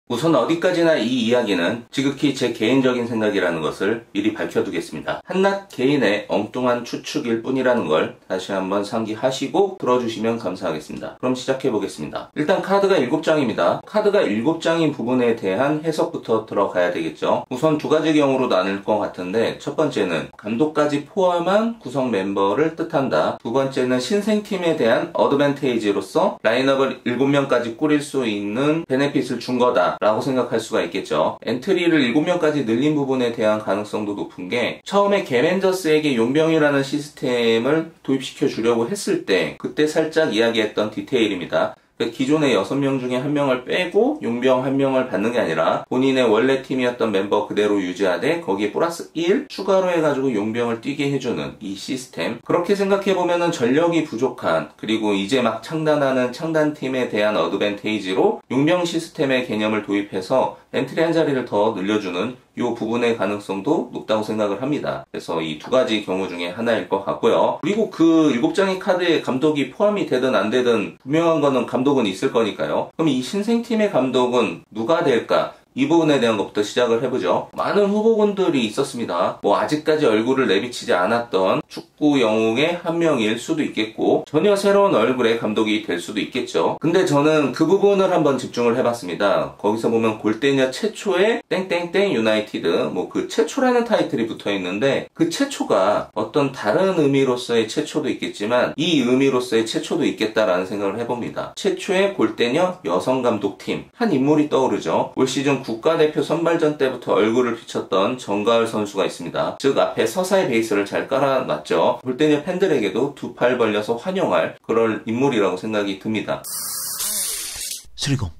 우선 어디까지나 이 이야기는 지극히 제 개인적인 생각이라는 것을 미리 밝혀두겠습니다. 한낱 개인의 엉뚱한 추측일 뿐이라는 걸 다시 한번 상기하시고 들어주시면 감사하겠습니다. 그럼 시작해보겠습니다. 일단 카드가 7장입니다. 카드가 7장인 부분에 대한 해석부터 들어가야 되겠죠. 우선 두 가지 경우로 나눌 것 같은데, 첫 번째는 감독까지 포함한 구성 멤버를 뜻한다. 두 번째는 신생팀에 대한 어드밴테이지로서 라인업을 7명까지 꾸릴 수 있는 베네핏을 준 거다 라고 생각할 수가 있겠죠. 엔트리를 7명까지 늘린 부분에 대한 가능성도 높은 게, 처음에 개맨저스에게 용병이라는 시스템을 도입시켜 주려고 했을 때 그때 살짝 이야기했던 디테일입니다. 기존의 6명 중에 1명을 빼고 용병 1명을 받는 게 아니라 본인의 원래 팀이었던 멤버 그대로 유지하되 거기에 플러스 1 추가로 해가지고 용병을 뛰게 해주는 이 시스템, 그렇게 생각해보면은 전력이 부족한, 그리고 이제 막 창단하는 창단팀에 대한 어드밴테이지로 용병 시스템의 개념을 도입해서 엔트리 한 자리를 더 늘려주는 이 부분의 가능성도 높다고 생각을 합니다. 그래서 이 두 가지 경우 중에 하나일 것 같고요. 그리고 그 7장의 카드에 감독이 포함이 되든 안 되든 분명한 거는 감독은 있을 거니까요. 그럼 이 신생팀의 감독은 누가 될까? 이 부분에 대한 것부터 시작을 해보죠. 많은 후보군들이 있었습니다. 아직까지 얼굴을 내비치지 않았던 축구 영웅의 한 명일 수도 있겠고, 전혀 새로운 얼굴의 감독이 될 수도 있겠죠. 근데 저는 그 부분을 한번 집중을 해봤습니다. 거기서 보면 골대녀 최초의 땡땡땡 유나이티드, 그 최초라는 타이틀이 붙어 있는데, 그 최초가 어떤 다른 의미로서의 최초도 있겠지만 이 의미로서의 최초도 있겠다라는 생각을 해봅니다. 최초의 골대녀 여성 감독팀, 한 인물이 떠오르죠. 올 시즌 국가대표 선발전 때부터 얼굴을 비췄던 정가을 선수가 있습니다. 즉 앞에 서사의 베이스를 잘 깔아놨죠. 골대녀 팬들에게도 두 팔 벌려서 환영할 그럴 인물이라고 생각이 듭니다.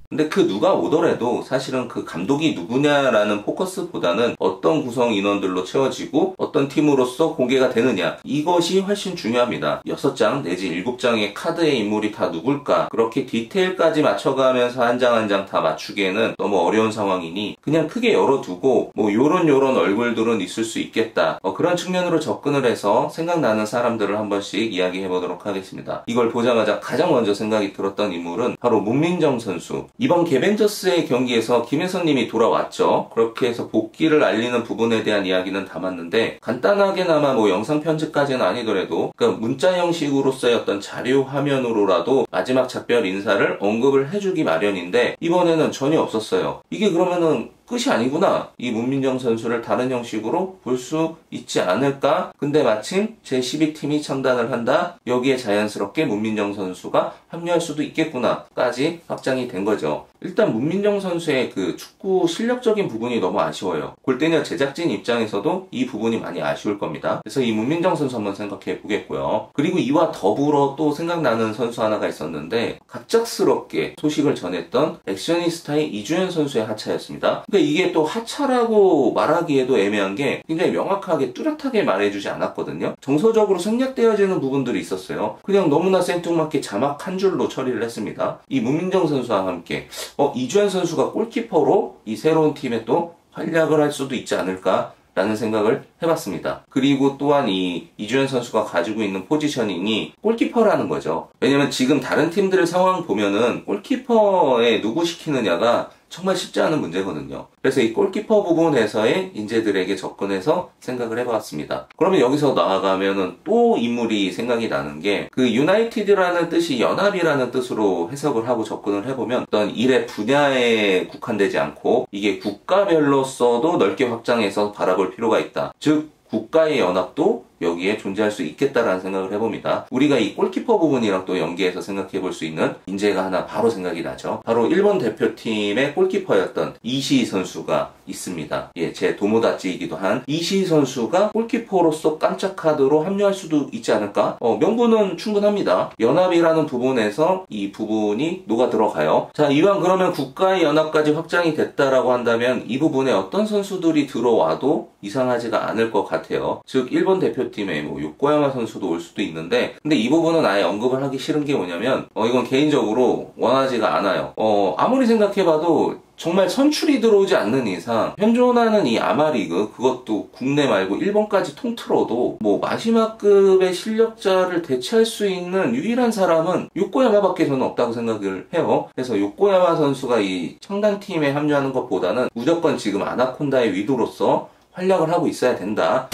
근데 그 누가 오더라도 사실은 그 감독이 누구냐라는 포커스보다는 어떤 구성 인원들로 채워지고 어떤 팀으로서 공개가 되느냐, 이것이 훨씬 중요합니다. 6장 내지 7장의 카드의 인물이 다 누굴까, 그렇게 디테일까지 맞춰가면서 한 장 한 장 다 맞추기에는 너무 어려운 상황이니 그냥 크게 열어두고 요런 얼굴들은 있을 수 있겠다, 그런 측면으로 접근을 해서 생각나는 사람들을 한 번씩 이야기해보도록 하겠습니다. 이걸 보자마자 가장 먼저 생각이 들었던 인물은 바로 문민정 선수. 이번 개벤저스의 경기에서 김혜선님이 돌아왔죠. 그렇게 해서 복귀를 알리는 부분에 대한 이야기는 담았는데, 간단하게나마 영상 편집까지는 아니더라도 문자 형식으로서의 어떤 자료 화면으로라도 마지막 작별 인사를 언급을 해주기 마련인데 이번에는 전혀 없었어요. 이게 그러면은 끝이 아니구나, 이 문민정 선수를 다른 형식으로 볼 수 있지 않을까? 근데 마침 제12팀이 창단을 한다, 여기에 자연스럽게 문민정 선수가 합류할 수도 있겠구나 까지 확장이 된 거죠. 일단 문민정 선수의 그 축구 실력적인 부분이 너무 아쉬워요. 골대녀 제작진 입장에서도 이 부분이 많이 아쉬울 겁니다. 그래서 이 문민정 선수 한번 생각해 보겠고요. 그리고 이와 더불어 또 생각나는 선수 하나가 있었는데, 갑작스럽게 소식을 전했던 액션이스타의 이주연 선수의 하차였습니다. 이게 또 하차라고 말하기에도 애매한 게 굉장히 명확하게 뚜렷하게 말해주지 않았거든요. 정서적으로 생략되어지는 부분들이 있었어요. 그냥 너무나 생뚱맞게 자막 한 줄로 처리를 했습니다. 이 문민정 선수와 함께 이주연 선수가 골키퍼로 이 새로운 팀에 또 활약을 할 수도 있지 않을까 라는 생각을 해봤습니다. 그리고 또한 이 이주연 선수가 가지고 있는 포지셔닝이 골키퍼라는 거죠. 왜냐면 지금 다른 팀들의 상황 보면은 골키퍼에 누구 시키느냐가 정말 쉽지 않은 문제거든요. 그래서 이 골키퍼 부분에서의 인재들에게 접근해서 생각을 해봤습니다. 그러면 여기서 나아가면은 또 인물이 생각이 나는 게, 그 유나이티드라는 뜻이 연합이라는 뜻으로 해석을 하고 접근을 해보면 어떤 일의 분야에 국한되지 않고 이게 국가별로서도 넓게 확장해서 바라볼 필요가 있다. 즉 국가의 연합도 여기에 존재할 수 있겠다라는 생각을 해봅니다. 우리가 이 골키퍼 부분이랑 또 연계해서 생각해 볼 수 있는 인재가 하나 바로 생각이 나죠. 바로 일본 대표팀의 골키퍼였던 이시이 선수가 있습니다. 제 도모다치이기도 한 이시이 선수가 골키퍼로서 깜짝 카드로 합류할 수도 있지 않을까? 명분은 충분합니다. 연합이라는 부분에서 이 부분이 녹아 들어가요. 자, 이왕 그러면 국가의 연합까지 확장이 됐다라고 한다면 이 부분에 어떤 선수들이 들어와도 이상하지가 않을 것 같아요. 즉 일본 대표 대표팀에 뭐 요코야마 선수도 올 수도 있는데, 근데 이 부분은 아예 언급을 하기 싫은 게 뭐냐면 이건 개인적으로 원하지가 않아요. 아무리 생각해봐도 정말 선출이 들어오지 않는 이상 현존하는 이 아마리그, 그것도 국내 말고 일본까지 통틀어도 뭐 마지막급의 실력자를 대체할 수 있는 유일한 사람은 요코야마밖에 저는 없다고 생각을 해요. 그래서 요코야마 선수가 이 청단팀에 합류하는 것보다는 무조건 지금 아나콘다의 위도로서 활약을 하고 있어야 된다.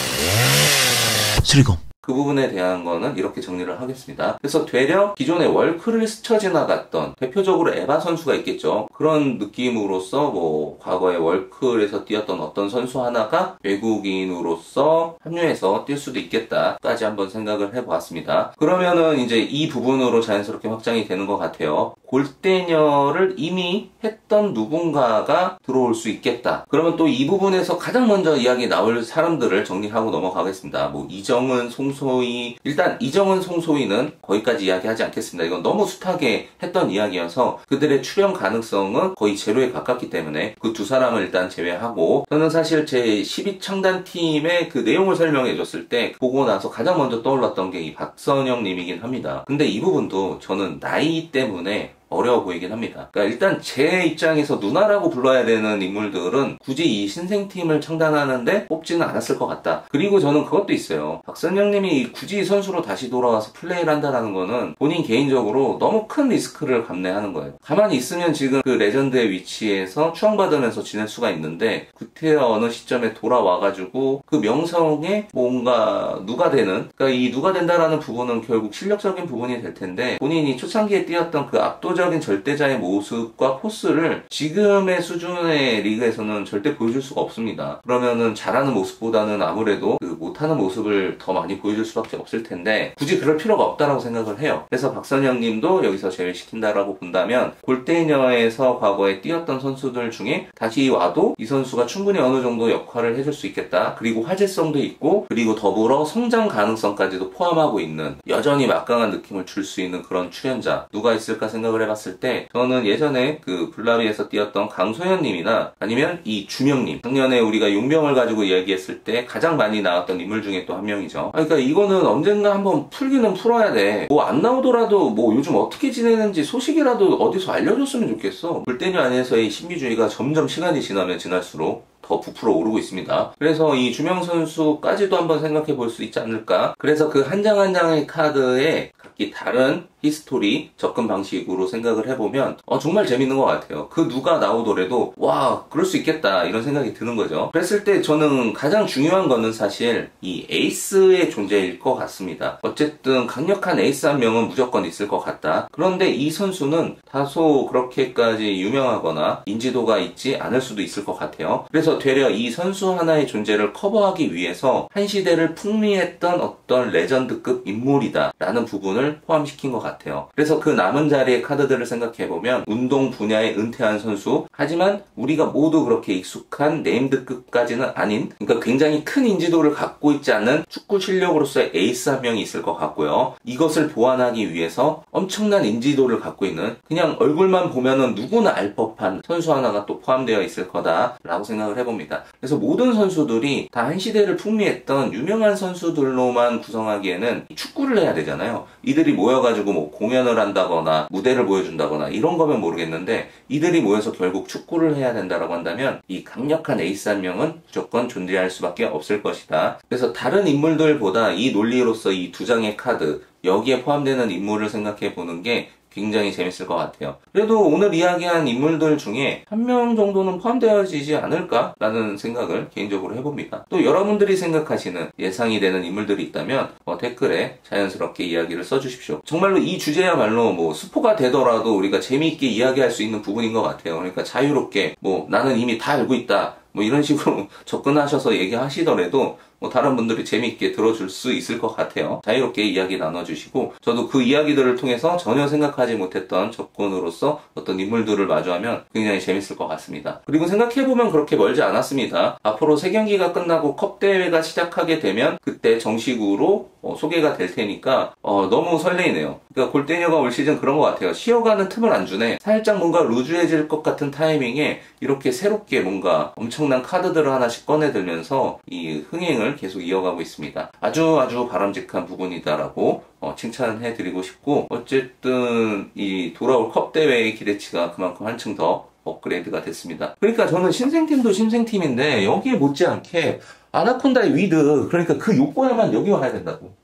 수리공. 그 부분에 대한 거는 이렇게 정리를 하겠습니다. 그래서 되려 기존의 월크를 스쳐 지나갔던, 대표적으로 에바 선수가 있겠죠. 그런 느낌으로서 뭐 과거에 월클에서 뛰었던 어떤 선수 하나가 외국인으로서 합류해서 뛸 수도 있겠다까지 한번 생각을 해보았습니다. 그러면은 이제 이 부분으로 자연스럽게 확장이 되는 것 같아요. 골대녀를 이미 했던 누군가가 들어올 수 있겠다. 그러면 또 이 부분에서 가장 먼저 이야기 나올 사람들을 정리하고 넘어가겠습니다. 뭐 이정은, 송소희, 일단 이정은, 송소희는 거기까지 이야기하지 않겠습니다. 이건 너무 숱하게 했던 이야기여서 그들의 출연 가능성은 거의 제로에 가깝기 때문에 그 두 사람을 일단 제외하고, 저는 사실 제 12창단팀의 그 내용을 설명해 줬을 때 보고 나서 가장 먼저 떠올랐던 게 이 박선영 님이긴 합니다. 근데 이 부분도 저는 나이 때문에 어려워 보이긴 합니다. 그러니까 일단 제 입장에서 누나라고 불러야 되는 인물들은 굳이 이 신생팀을 창단하는데 뽑지는 않았을 것 같다. 그리고 저는 그것도 있어요. 박선영님이 굳이 선수로 다시 돌아와서 플레이를 한다는 거는 본인 개인적으로 너무 큰 리스크를 감내하는 거예요. 가만히 있으면 지금 그 레전드의 위치에서 추앙받으면서 지낼 수가 있는데, 구태여 어느 시점에 돌아와가지고 그 명성에 뭔가 누가 되는, 그러니까 이 누가 된다라는 부분은 결국 실력적인 부분이 될 텐데, 본인이 초창기에 뛰었던 그 압도적 절대자의 모습과 포스를 지금의 수준의 리그에서는 절대 보여줄 수가 없습니다. 그러면은 잘하는 모습보다는 아무래도 그 못하는 모습을 더 많이 보여줄 수밖에 없을 텐데, 굳이 그럴 필요가 없다라고 생각을 해요. 그래서 박선영 님도 여기서 제외시킨다라고 본다면, 골대녀에서 과거에 뛰었던 선수들 중에 다시 와도 이 선수가 충분히 어느 정도 역할을 해줄 수 있겠다. 그리고 화제성도 있고, 그리고 더불어 성장 가능성까지도 포함하고 있는, 여전히 막강한 느낌을 줄 수 있는 그런 출연자 누가 있을까 생각을 해봤습니다. 봤을 때 저는 예전에 그 블라비에서 뛰었던 강소연님이나 아니면 이 주명님, 작년에 우리가 용병을 가지고 이야기했을 때 가장 많이 나왔던 인물 중에 또 한 명이죠. 그러니까 이거는 언젠가 한번 풀기는 풀어야 돼. 뭐 안 나오더라도 뭐 요즘 어떻게 지내는지 소식이라도 어디서 알려줬으면 좋겠어. 골대녀 안에서의 신비주의가 점점 시간이 지나면 지날수록 더 부풀어 오르고 있습니다. 그래서 이 주명 선수까지도 한번 생각해 볼 수 있지 않을까. 그래서 그 한 장 한 장의 카드에 각기 다른 히스토리 접근 방식으로 생각을 해보면 정말 재밌는 것 같아요. 그 누가 나오더라도 와, 그럴 수 있겠다 이런 생각이 드는 거죠. 그랬을 때 저는 가장 중요한 거는 사실 이 에이스의 존재일 것 같습니다. 어쨌든 강력한 에이스 한 명은 무조건 있을 것 같다. 그런데 이 선수는 다소 그렇게까지 유명하거나 인지도가 있지 않을 수도 있을 것 같아요. 그래서 되려 이 선수 하나의 존재를 커버하기 위해서 한 시대를 풍미했던 어떤 레전드급 인물이다 라는 부분을 포함시킨 것 같아요. 그래서 그 남은 자리의 카드들을 생각해보면 운동 분야에 은퇴한 선수, 하지만 우리가 모두 그렇게 익숙한 네임드급까지는 아닌, 그러니까 굉장히 큰 인지도를 갖고 있지 않은 축구 실력으로서의 에이스 한 명이 있을 것 같고요. 이것을 보완하기 위해서 엄청난 인지도를 갖고 있는, 그냥 얼굴만 보면은 누구나 알 법한 선수 하나가 또 포함되어 있을 거다라고 생각을 해봅니다. 그래서 모든 선수들이 다 한 시대를 풍미했던 유명한 선수들로만 구성하기에는 축구를 해야 되잖아요. 이들이 모여가지고 뭐 공연을 한다거나 무대를 보여준다거나 이런 거면 모르겠는데, 이들이 모여서 결국 축구를 해야 된다라고 한다면 이 강력한 에이스 한 명은 무조건 존재할 수밖에 없을 것이다. 그래서 다른 인물들보다 이 논리로서 이 두 장의 카드, 여기에 포함되는 인물을 생각해 보는 게 굉장히 재밌을 것 같아요. 그래도 오늘 이야기한 인물들 중에 한 명 정도는 포함되어지지 않을까라는 생각을 개인적으로 해봅니다. 또 여러분들이 생각하시는 예상이 되는 인물들이 있다면 댓글에 자연스럽게 이야기를 써주십시오. 정말로 이 주제야말로 뭐 스포가 되더라도 우리가 재미있게 이야기할 수 있는 부분인 것 같아요. 그러니까 자유롭게 뭐 나는 이미 다 알고 있다 뭐 이런 식으로 접근하셔서 얘기하시더라도 뭐 다른 분들이 재미있게 들어줄 수 있을 것 같아요. 자유롭게 이야기 나눠주시고, 저도 그 이야기들을 통해서 전혀 생각하지 못했던 접근으로서 어떤 인물들을 마주하면 굉장히 재밌을 것 같습니다. 그리고 생각해보면 그렇게 멀지 않았습니다. 앞으로 3경기가 끝나고 컵 대회가 시작하게 되면 그때 정식으로 소개가 될 테니까 너무 설레이네요. 그러니까 골대녀가 올 시즌 그런 것 같아요. 쉬어가는 틈을 안 주네. 살짝 뭔가 루즈해질 것 같은 타이밍에 이렇게 새롭게 뭔가 엄청난 카드들을 하나씩 꺼내들면서 이 흥행을 발전을 계속 이어가고 있습니다. 아주 바람직한 부분이다라고 칭찬해드리고 싶고, 어쨌든 이 돌아올 컵 대회의 기대치가 그만큼 한층 더 업그레이드가 됐습니다. 그러니까 저는 신생팀도 신생팀인데 여기에 못지않게 아나콘다의 위드, 그러니까 그 요건에만 여기 와야 된다고.